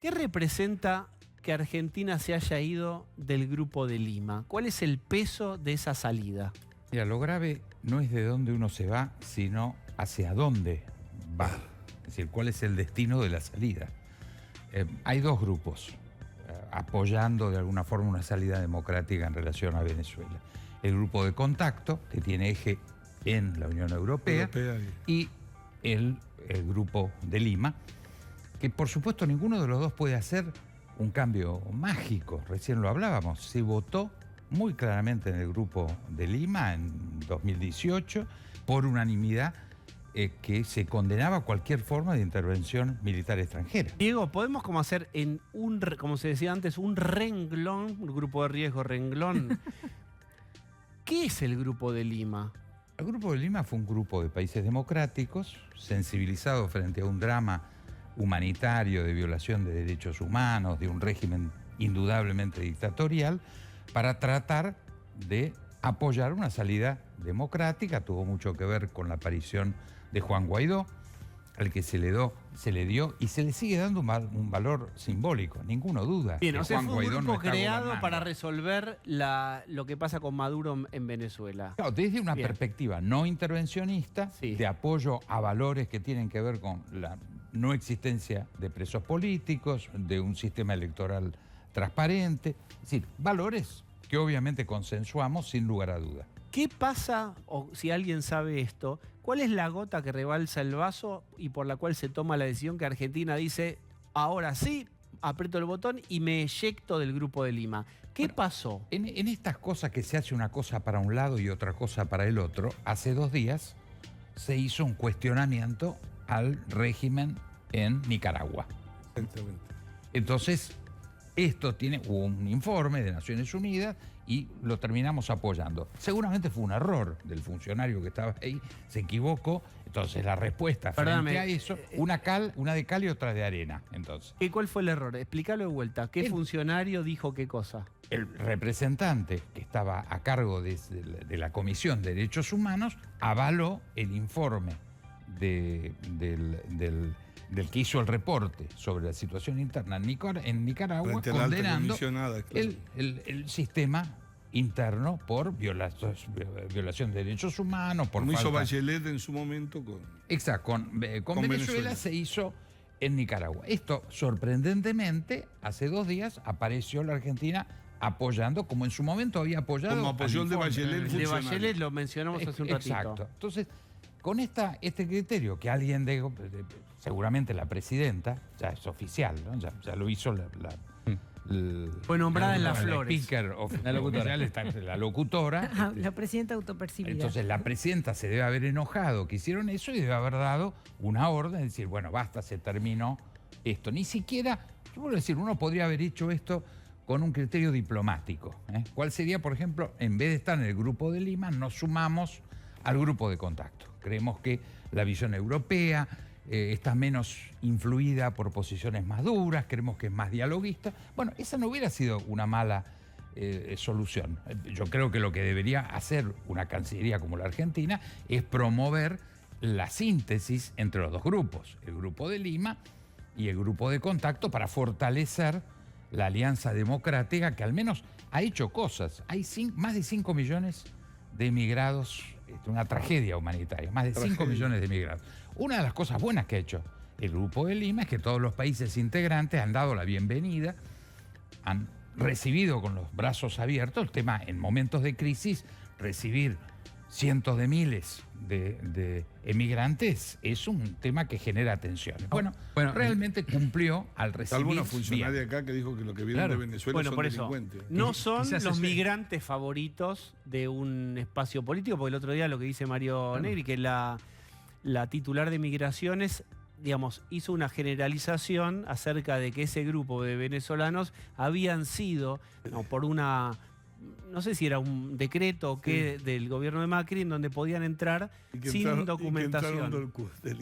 ¿Qué representa que Argentina se haya ido del Grupo de Lima? ¿Cuál es el peso de esa salida? Mira, lo grave no es de dónde uno se va, sino hacia dónde va. Es decir, cuál es el destino de la salida. Hay dos grupos apoyando de alguna forma una salida democrática en relación a Venezuela. El grupo de contacto, que tiene eje en la Unión Europea. Y el grupo de Lima, que por supuesto ninguno de los dos puede hacer un cambio mágico. Recién lo hablábamos, se votó muy claramente en el grupo de Lima en 2018 por unanimidad que se condenaba cualquier forma de intervención militar extranjera. Diego, ¿podemos como hacer en como se decía antes, un renglón, un grupo de riesgo renglón? ¿Qué es el Grupo de Lima? El Grupo de Lima fue un grupo de países democráticos sensibilizados frente a un drama humanitario de violación de derechos humanos, de un régimen indudablemente dictatorial, para tratar de apoyar una salida democrática. Tuvo mucho que ver con la aparición de Juan Guaidó, al que se le dio y se le sigue dando un valor simbólico, ninguno duda. Bien, que o sea, Juan fue un Guaidó grupo no está creado gobernando para resolver lo que pasa con Maduro en Venezuela. Claro, desde una Bien. perspectiva no intervencionista, Sí. de apoyo a valores que tienen que ver con la no existencia de presos políticos, de un sistema electoral transparente, es decir, valores que obviamente consensuamos sin lugar a duda. ¿Qué pasa, o si alguien sabe esto, cuál es la gota que rebalsa el vaso y por la cual se toma la decisión que Argentina dice, ahora sí, aprieto el botón y me eyecto del Grupo de Lima? ¿Qué pasó? En estas cosas que se hace una cosa para un lado y otra cosa para el otro, hace 2 días se hizo un cuestionamiento al régimen en Nicaragua. Exactamente. Entonces, hubo un informe de Naciones Unidas y lo terminamos apoyando. Seguramente fue un error del funcionario que estaba ahí, se equivocó. Entonces la respuesta frente a eso, una de cal y otra de arena. Entonces, ¿Cuál fue el error? Explícalo de vuelta. ¿Qué funcionario dijo qué cosa? el representante que estaba a cargo de la Comisión de Derechos Humanos avaló el informe del que hizo el reporte sobre la situación interna en Nicaragua, condenando el sistema interno por violación de derechos humanos, por como falta... hizo Bachelet en su momento con... Exacto, con Venezuela se hizo en Nicaragua. Esto, sorprendentemente, hace 2 días apareció la Argentina apoyando, como en su momento había apoyado... Como apoyó el de Bachelet. El de Bachelet lo mencionamos hace un ratito. Exacto. Entonces, con este criterio que alguien seguramente la presidenta, ya es oficial, ¿no? ya lo hizo fue nombrada en las flores. Speaker la locutora. La presidenta autopercibida. Entonces la presidenta se debe haber enojado que hicieron eso y debe haber dado una orden de decir, bueno, basta, se terminó esto. Ni siquiera, yo puedo decir, uno podría haber hecho esto con un criterio diplomático. ¿Cuál sería, por ejemplo, en vez de estar en el Grupo de Lima, nos sumamos al grupo de contacto? Creemos que la visión europea está menos influida por posiciones más duras, creemos que es más dialoguista. Bueno, esa no hubiera sido una mala solución. Yo creo que lo que debería hacer una cancillería como la Argentina es promover la síntesis entre los dos grupos, el Grupo de Lima y el grupo de contacto, para fortalecer la alianza democrática que al menos ha hecho cosas. Hay más de 5 millones de emigrados, una tragedia humanitaria, más de 5 millones de emigrados. Una de las cosas buenas que ha hecho el Grupo de Lima es que todos los países integrantes han dado la bienvenida, han recibido con los brazos abiertos el tema en momentos de crisis. Recibir cientos de miles de emigrantes es un tema que genera tensiones. Bueno, realmente cumplió al recibir. Salvo una funcionaria acá que dijo que lo que vienen de Venezuela son delincuentes. No son los migrantes favoritos de un espacio político, porque el otro día lo que dice Mario Negri, que la titular de Migraciones, digamos, hizo una generalización acerca de que ese grupo de venezolanos habían sido, por una... no sé si era un decreto o qué, del gobierno de Macri, en donde podían entrar sin documentación.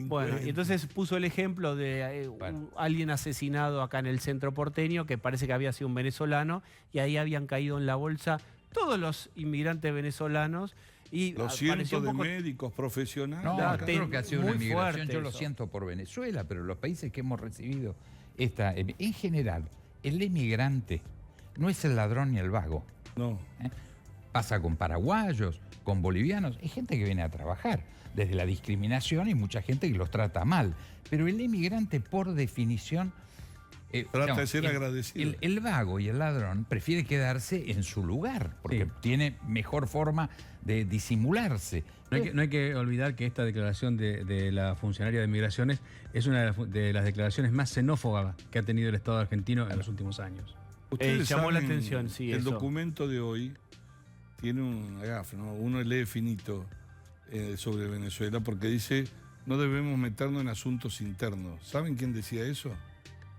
Bueno, y entonces puso el ejemplo de alguien asesinado acá en el centro porteño, que parece que había sido un venezolano, y ahí habían caído en la bolsa todos los inmigrantes venezolanos. Y los cientos de médicos profesionales. No, creo que ha sido una migración. Fuerte yo lo siento por Venezuela, pero los países que hemos recibido En general, el emigrante no es el ladrón ni el vago. No. Pasa con paraguayos, con bolivianos. Hay gente que viene a trabajar. Desde la discriminación hay mucha gente que los trata mal. Pero el emigrante, por definición... trata de ser agradecido. El vago y el ladrón prefiere quedarse en su lugar, porque tiene mejor forma de disimularse. No hay que olvidar que esta declaración de la funcionaria de Migraciones es una de las declaraciones más xenófobas que ha tenido el Estado argentino en los últimos años. Ustedes llamó la saben, atención, sí. El documento de hoy tiene un agafe, ¿no? Uno lee finito sobre Venezuela porque dice: no debemos meternos en asuntos internos. ¿Saben quién decía eso?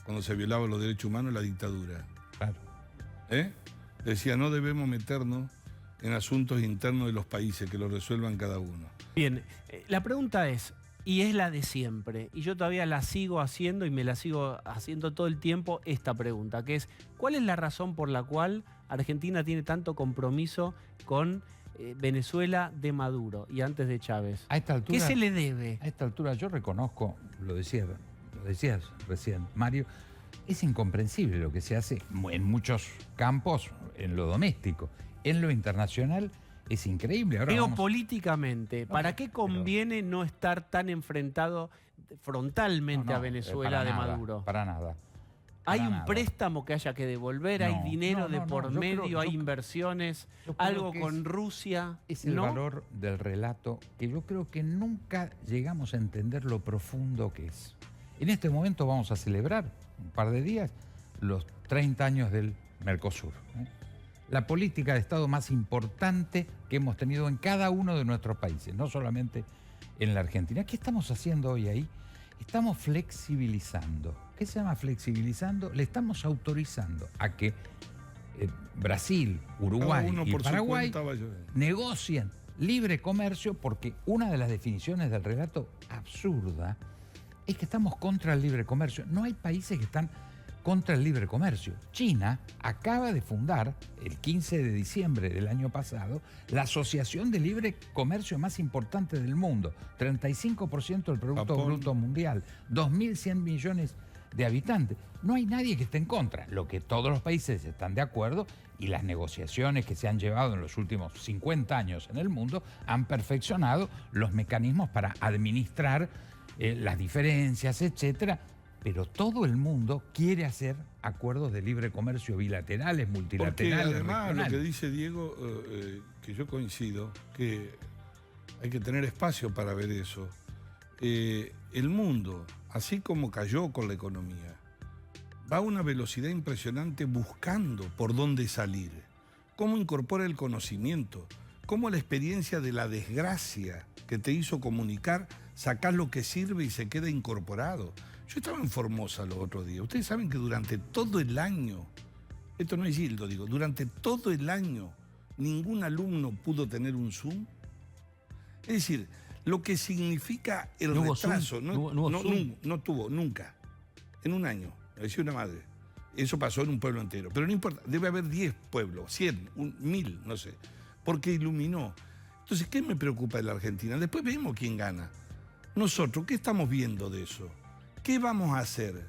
Cuando se violaban los derechos humanos, la dictadura. Claro. Decía: no debemos meternos en asuntos internos de los países, que lo resuelvan cada uno. Bien, la pregunta es, y es la de siempre, y yo todavía la sigo haciendo y me la sigo haciendo todo el tiempo, esta pregunta, que es: ¿cuál es la razón por la cual Argentina tiene tanto compromiso con Venezuela de Maduro y antes de Chávez? A esta altura, ¿qué se le debe? A esta altura yo reconozco, lo decías recién, Mario, es incomprensible lo que se hace en muchos campos, en lo doméstico. En lo internacional es increíble. Ahora Geopolíticamente, ¿para qué conviene no estar tan enfrentado frontalmente a Venezuela de Maduro? Para nada. ¿Hay un préstamo que haya que devolver? ¿Hay dinero de por medio? ¿Hay inversiones? ¿Algo con Rusia? Es el valor del relato que yo creo que nunca llegamos a entender lo profundo que es. En este momento vamos a celebrar, un par de días, los 30 años del Mercosur. La política de Estado más importante que hemos tenido en cada uno de nuestros países, no solamente en la Argentina. ¿Qué estamos haciendo hoy ahí? Estamos flexibilizando. ¿Qué se llama flexibilizando? Le estamos autorizando a que Brasil, Uruguay y Paraguay negocien libre comercio, porque una de las definiciones del relato absurda es que estamos contra el libre comercio. No hay países que están contra el libre comercio. China acaba de fundar, el 15 de diciembre del año pasado, la asociación de libre comercio más importante del mundo. 35% del Producto Bruto Mundial, 2.100 millones de habitantes. No hay nadie que esté en contra. Lo que todos los países están de acuerdo, y las negociaciones que se han llevado en los últimos 50 años en el mundo han perfeccionado los mecanismos para administrar las diferencias, etcétera. Pero todo el mundo quiere hacer acuerdos de libre comercio bilaterales, multilaterales. Porque además lo que dice Diego, que yo coincido, que hay que tener espacio para ver eso. El mundo, así como cayó con la economía, va a una velocidad impresionante buscando por dónde salir. Cómo incorpora el conocimiento, cómo la experiencia de la desgracia que te hizo comunicar, sacás lo que sirve y se queda incorporado. Yo estaba en Formosa los otros días. Ustedes saben que durante todo el año, esto no es Gildo, digo, durante todo el año ningún alumno pudo tener un Zoom. Es decir, lo que significa el retraso. No tuvo, nunca. En un año, me decía una madre. Eso pasó en un pueblo entero. Pero no importa, debe haber 10 pueblos, 100, 1000, no sé. Porque iluminó. Entonces, ¿qué me preocupa de la Argentina? Después vemos quién gana. Nosotros, ¿qué estamos viendo de eso? ¿Qué vamos a hacer?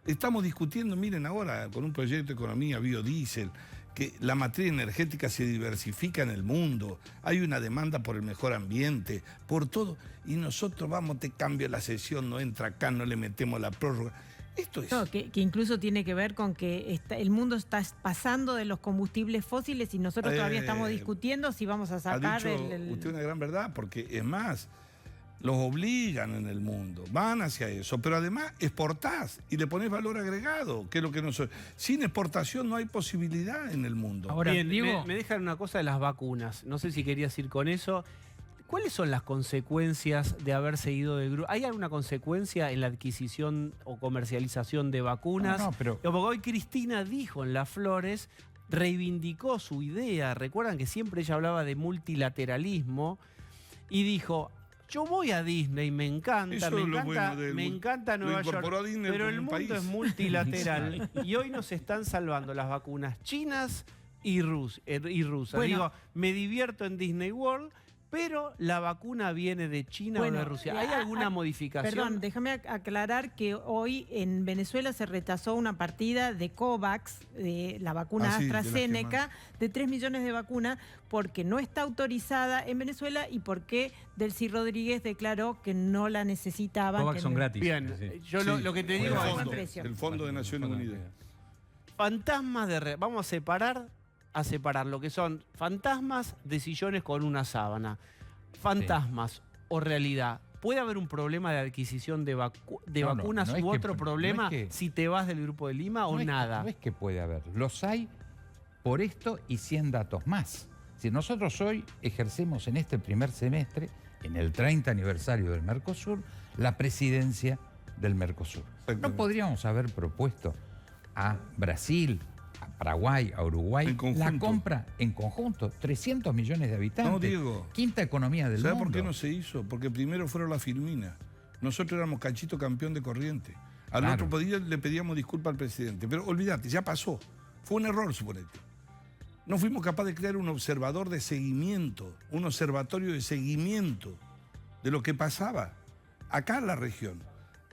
Estamos discutiendo, miren ahora, con un proyecto de economía biodiesel, que la materia energética se diversifica en el mundo, hay una demanda por el mejor ambiente, por todo, y nosotros vamos, te cambia la sesión, no entra acá, no le metemos la prórroga. Esto es... No, que incluso tiene que ver con que el mundo está pasando de los combustibles fósiles y nosotros todavía estamos discutiendo si vamos a sacar usted una gran verdad, porque es más, los obligan en el mundo, van hacia eso, pero además exportás y le ponés valor agregado, que es lo que nosotros... Sin exportación no hay posibilidad en el mundo. Ahora, bien, Diego, me dejan una cosa de las vacunas, no sé si querías ir con eso. ¿Cuáles son las consecuencias de haberse ido del grupo? ¿Hay alguna consecuencia en la adquisición o comercialización de vacunas? No, pero... Porque hoy Cristina dijo en Las Flores, reivindicó su idea, recuerdan que siempre ella hablaba de multilateralismo, y dijo... Yo voy a Disney, me encanta Nueva York, pero el mundo es multilateral y hoy nos están salvando las vacunas chinas y rusas. Bueno, digo, me divierto en Disney World, pero la vacuna viene de China o de Rusia. ¿Hay alguna modificación? Perdón, déjame aclarar que hoy en Venezuela se rechazó una partida de COVAX, de la vacuna Sí, AstraZeneca, de 3 millones de vacunas, porque no está autorizada en Venezuela y porque Delcy Rodríguez declaró que no la necesitaban. COVAX son gratis. Bien, Sí. yo lo que te El digo fondo, es... el Fondo de Naciones Unidas. Fantasmas de... Vamos a separar lo que son fantasmas de sillones con una sábana. Fantasmas o realidad. ¿Puede haber un problema de adquisición de, vacunas no es u que- otro no es problema que- si te vas del Grupo de Lima o No es que- nada? no es que puede haber, los hay por esto y 100 datos más. Si nosotros hoy ejercemos en este primer semestre, en el 30 aniversario del Mercosur, la presidencia del Mercosur. ¿No podríamos haber propuesto a Brasil, a Paraguay, a Uruguay, En conjunto. la compra en conjunto? 300 millones de habitantes. No, Diego. Quinta economía del ¿Sabes mundo. por qué no se hizo? Porque primero fueron las Filminas. Nosotros éramos Cachito campeón de Corrientes. Al Claro. otro día le pedíamos disculpas al presidente. Pero olvídate, ya pasó. Fue un error, suponete. No fuimos capaces de crear un observador de seguimiento, un observatorio de seguimiento de lo que pasaba acá en la región.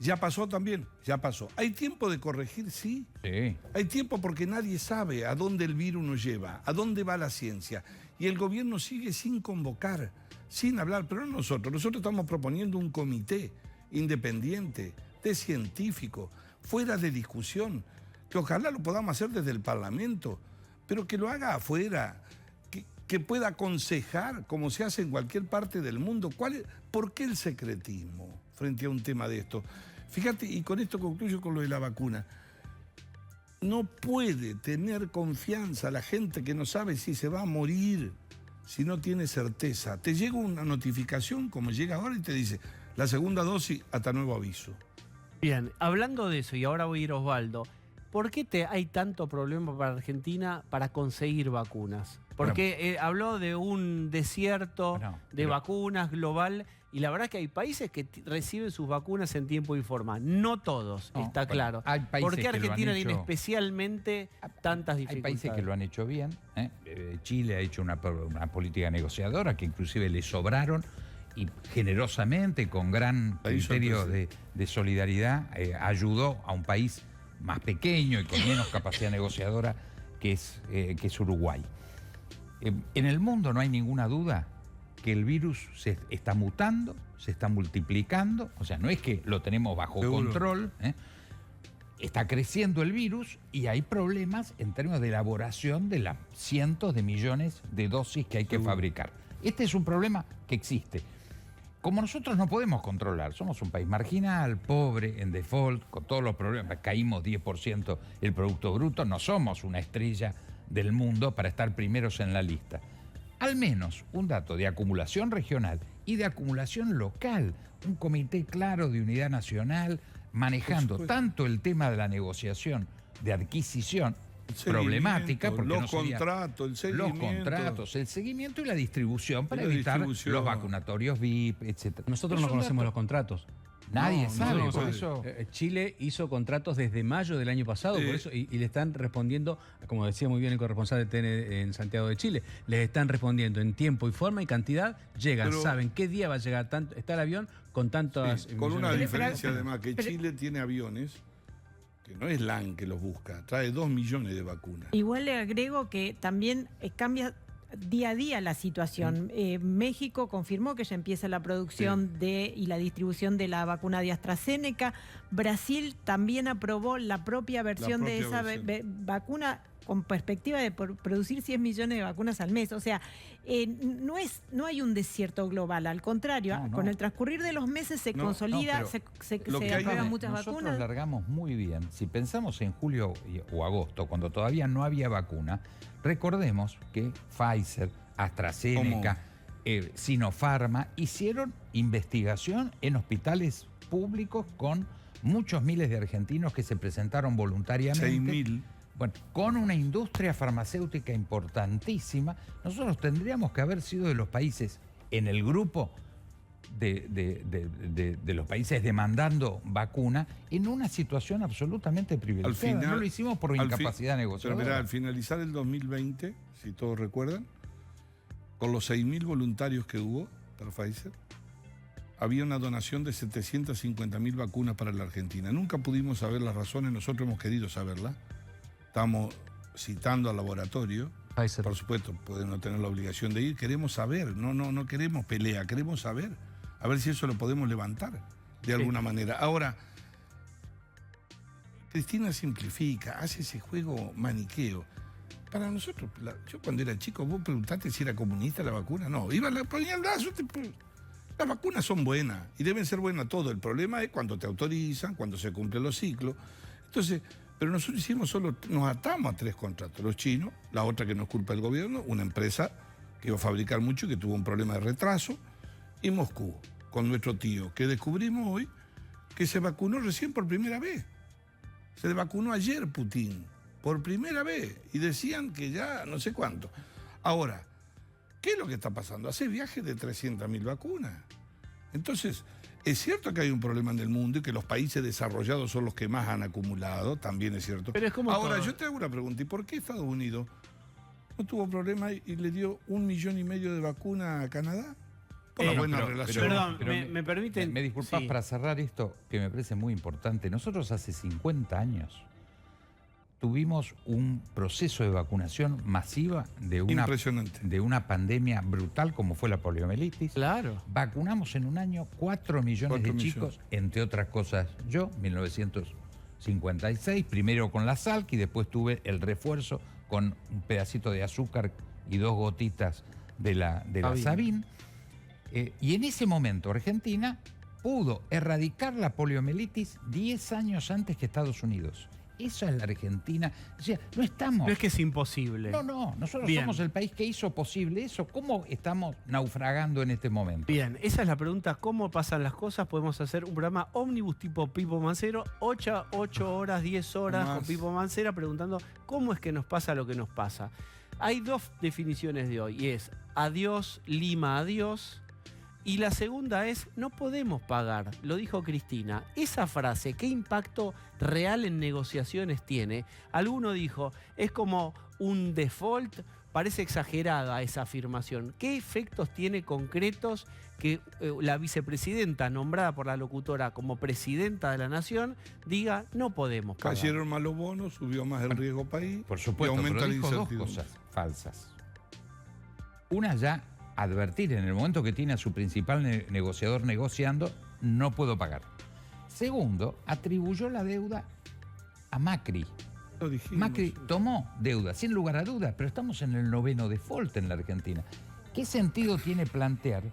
Ya pasó también, ya pasó. ¿Hay tiempo de corregir? Sí. Sí. Hay tiempo porque nadie sabe a dónde el virus nos lleva, a dónde va la ciencia. Y el gobierno sigue sin convocar, sin hablar. Pero no nosotros. Nosotros estamos proponiendo un comité independiente, de científicos, fuera de discusión, que ojalá lo podamos hacer desde el Parlamento, pero que lo haga afuera, que pueda aconsejar como se hace en cualquier parte del mundo. ¿Por qué el secretismo frente a un tema de esto? Fíjate, y con esto concluyo con lo de la vacuna. No puede tener confianza la gente que no sabe si se va a morir, si no tiene certeza. Te llega una notificación como llega ahora y te dice, la segunda dosis hasta nuevo aviso. Bien, hablando de eso, y ahora voy a ir a Osvaldo, ¿por qué hay tanto problema para Argentina para conseguir vacunas? Porque habló de un desierto Bueno, de pero- vacunas global, y la verdad que hay países que reciben sus vacunas en tiempo y forma. No todos, No, está bueno, claro. hay países ¿Por qué que lo han Argentina tiene hecho- especialmente tantas Hay dificultades? países que lo han hecho bien. Chile ha hecho una política negociadora que inclusive le sobraron y generosamente, con gran La hizo criterio el de solidaridad, ayudó a un país más pequeño y con menos capacidad negociadora que es Uruguay. En el mundo no hay ninguna duda que el virus se está mutando, se está multiplicando, o sea, no es que lo tenemos bajo Seguro. control, está creciendo el virus y hay problemas en términos de elaboración de las cientos de millones de dosis que hay que Seguro. fabricar. Este es un problema que existe. Como nosotros no podemos controlar, somos un país marginal, pobre, en default, con todos los problemas, caímos 10% el Producto Bruto, no somos una estrella del mundo para estar primeros en la lista. Al menos un dato de acumulación regional y de acumulación local, un comité claro de unidad nacional, manejando supuesto. tanto el tema de la negociación, de adquisición, problemática, porque los no sería- contratos, el los seguimiento. contratos, el seguimiento y la distribución para Y la evitar distribución. los vacunatorios VIP, etc. Nosotros no conocemos los contratos. Nadie No, sabe, no, por no, eso... Chile hizo contratos desde mayo del año pasado, por eso, y le están respondiendo, como decía muy bien el corresponsal de TN en Santiago de Chile, les están respondiendo en tiempo y forma y cantidad, llegan, Pero- saben qué día va a llegar, está el avión con tantas... Sí, con una millones de- diferencia además, que Chile tiene aviones, que no es LAN que los busca, trae 2 millones de vacunas. Igual le agrego que también cambia día a día la situación. México confirmó que ya empieza la producción y la distribución de la vacuna de AstraZeneca. Brasil también aprobó la propia versión de propia esa versión. vacuna con perspectiva de producir 100 millones de vacunas al mes. O sea, no hay un desierto global, al contrario, No, no. con el transcurrir de los meses se No, consolida, no, pero se lo que hay aprueban es- muchas Nosotros vacunas. largamos muy bien. Si pensamos en julio o agosto, cuando todavía no había vacuna, recordemos que Pfizer, AstraZeneca, Sinopharma hicieron investigación en hospitales públicos con muchos miles de argentinos que se presentaron voluntariamente. 6.000. Bueno, con una industria farmacéutica importantísima, nosotros tendríamos que haber sido de los países en el grupo de los países demandando vacuna en una situación absolutamente privilegiada. No lo hicimos por al incapacidad Pero negociadora. mirá, al finalizar el 2020, si todos recuerdan, con los 6.000 voluntarios que hubo para Pfizer, había una donación de 750.000 vacunas para la Argentina. Nunca pudimos saber las razones, nosotros hemos querido saberlas. Estamos citando al laboratorio. Pfizer. Por supuesto, pueden no tener la obligación de ir. Queremos saber, no queremos pelea, queremos saber. A ver si eso lo podemos levantar de alguna manera. Ahora, Cristina simplifica, hace ese juego maniqueo. Para nosotros, yo cuando era chico, vos preguntaste si era comunista la vacuna. No, ponía el brazo, las vacunas son buenas y deben ser buenas todo. El problema es cuando te autorizan, cuando se cumplen los ciclos. Entonces, pero nosotros nos atamos a 3 contratos. Los chinos, la otra que nos culpa el gobierno, una empresa que iba a fabricar mucho y que tuvo un problema de retraso, y Moscú, con nuestro tío, que descubrimos hoy que se vacunó recién por primera vez. Se vacunó ayer Putin, por primera vez, y decían que ya no sé cuánto. Ahora, ¿qué es lo que está pasando? Hace viajes de 300.000 vacunas. Entonces, es cierto que hay un problema en el mundo y que los países desarrollados son los que más han acumulado, también es cierto. Pero es como ahora, todo. yo te hago una pregunta, ¿y por qué Estados Unidos no tuvo problema y le dio 1,5 millones de vacunas a Canadá? Por la buena relación. Perdón, ¿me permiten? Me disculpas Sí. para cerrar esto, que me parece muy importante. Nosotros hace 50 años tuvimos un proceso de vacunación masiva Impresionante. de una pandemia brutal como fue la poliomielitis. Claro. Vacunamos en un año 4 millones 4 de millones. chicos, entre otras cosas yo, 1956, primero con la Salk y después tuve el refuerzo con un pedacito de azúcar y 2 gotitas de la Sabin. Y en ese momento Argentina pudo erradicar la poliomielitis 10 años antes que Estados Unidos. Esa es la Argentina. O sea, no estamos... No es que es imposible. No, nosotros Bien. somos el país que hizo posible eso. ¿Cómo estamos naufragando en este momento? Bien, esa es la pregunta, ¿cómo pasan las cosas? Podemos hacer un programa ómnibus tipo Pipo Mancero, 8 horas, 10 horas Más. con Pipo Mancera preguntando cómo es que nos pasa lo que nos pasa. Hay 2 definiciones de hoy, y es adiós, Lima, adiós. Y la segunda es, no podemos pagar, lo dijo Cristina. Esa frase, ¿qué impacto real en negociaciones tiene? Alguno dijo, es como un default, parece exagerada esa afirmación. ¿Qué efectos tiene concretos que la vicepresidenta, nombrada por la locutora como presidenta de la Nación, diga, no podemos pagar? Cayeron más los bonos, subió más el riesgo país. Por supuesto, y aumenta pero la dijo 2 incertidumbre. cosas falsas. Una, ya advertir en el momento que tiene a su principal negociador negociando, no puedo pagar. Segundo, atribuyó la deuda a Macri. Lo dijimos. Macri tomó deuda, sin lugar a dudas, pero estamos en el 9º default en la Argentina. ¿Qué sentido tiene plantear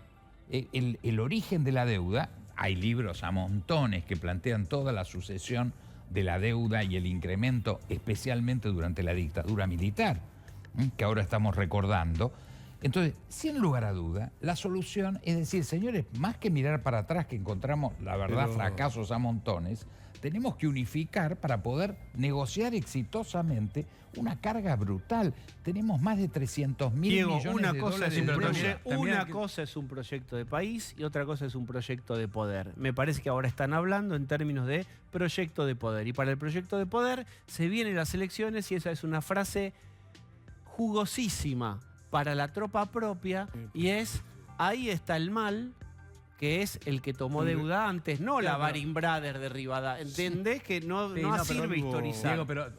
el origen de la deuda? Hay libros a montones que plantean toda la sucesión de la deuda y el incremento, especialmente durante la dictadura militar, que ahora estamos recordando. Entonces, sin lugar a duda, la solución es decir, señores, más que mirar para atrás que encontramos, la verdad, Pero- fracasos a montones, tenemos que unificar para poder negociar exitosamente una carga brutal. Tenemos más de 300.000 Diego, millones una de cosa, dólares es un de deuda. una cosa es un proyecto de país y otra cosa es un proyecto de poder. Me parece que ahora están hablando en términos de proyecto de poder. Y para el proyecto de poder se vienen las elecciones y esa es una frase jugosísima para la tropa propia y es, ahí está el mal, que es el que tomó deuda antes, no la Baring Brothers de Rivadavia. ¿Entendés que no sirve historizar? Diego, pero...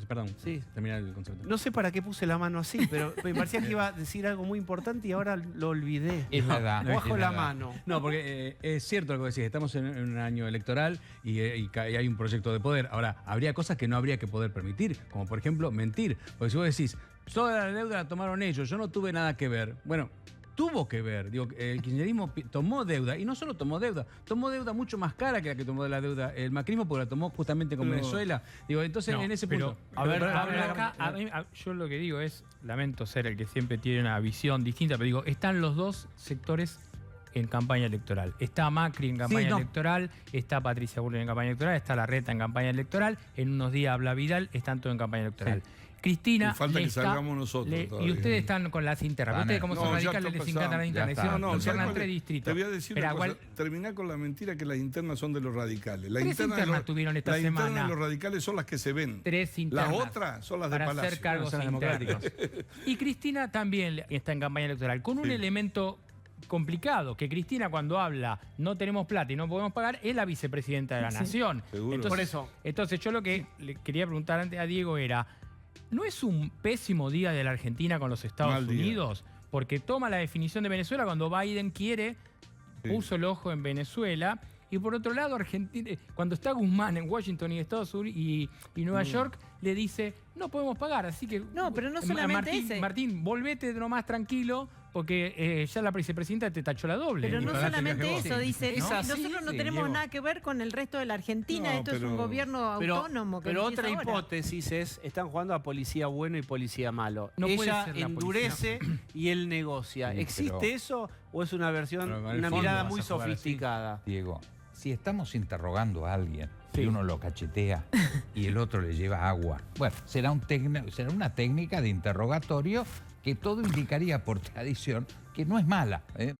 perdón, Sí. termina el concepto. No sé para qué puse la mano así, pero me parecía que iba a decir algo muy importante y ahora lo olvidé. Es la edad. Bajo es la edad. mano. No, porque es cierto lo que decís, estamos en un año electoral y hay un proyecto de poder. Ahora, habría cosas que no habría que poder permitir, como por ejemplo mentir. Porque si vos decís, toda la deuda la tomaron ellos, yo no tuve nada que ver. Bueno, tuvo que ver. Digo, el kirchnerismo tomó deuda, y no solo tomó deuda mucho más cara que la que tomó la deuda el macrismo, porque la tomó justamente con Pero- Venezuela. Digo, entonces No, en ese pero, punto. A ver, Pero- acá, yo lo que digo es, lamento ser el que siempre tiene una visión distinta, pero digo, están los dos sectores en campaña electoral. Está Macri en campaña electoral, está Patricia Bullrich en campaña electoral, está Larreta en campaña electoral, en unos días habla Vidal, están todos en campaña electoral. Cristina. Y falta que salgamos nosotros y ustedes están con las internas. Ustedes, como son radicales, les encantan las internas. Internan 3 distritos. Te voy a decir una cosa. Terminá con la mentira que las internas son de los radicales. Las 3 internas tuvieron esta semana. Las internas de los radicales son las que se ven. 3 internas. Las otras son las de para Palacio. hacer cargos internos. Y Cristina también está en campaña electoral, con un elemento complicado, que Cristina cuando habla no tenemos plata y no podemos pagar, es la vicepresidenta de la Nación. Seguro. Por eso. Entonces yo lo que le quería preguntar antes a Diego era, ¿no es un pésimo día de la Argentina con los Estados Unidos? Porque toma la definición de Venezuela cuando Biden quiere, puso el ojo en Venezuela. Y por otro lado, Argentina, cuando está Guzmán en Washington y Estados Unidos y Nueva York, le dice, no podemos pagar, así que... No, pero no solamente Martín, volvete nomás tranquilo, porque ya la vicepresidenta te tachó la doble. Pero no solamente eso, dice, Es así, nosotros no tenemos nada que ver con el resto de la Argentina, No, esto es un gobierno autónomo. Que pero empieza otra ahora. hipótesis es, están jugando a policía bueno y policía malo. No puede Ella ser la endurece y él negocia. Sí, ¿Existe pero- eso o es una versión, Pero en el una fondo mirada vas muy a jugar así. sofisticada? Diego, si estamos interrogando a alguien y uno lo cachetea y el otro le lleva agua, bueno, será una técnica de interrogatorio que todo indicaría por tradición que no es mala, ¿eh?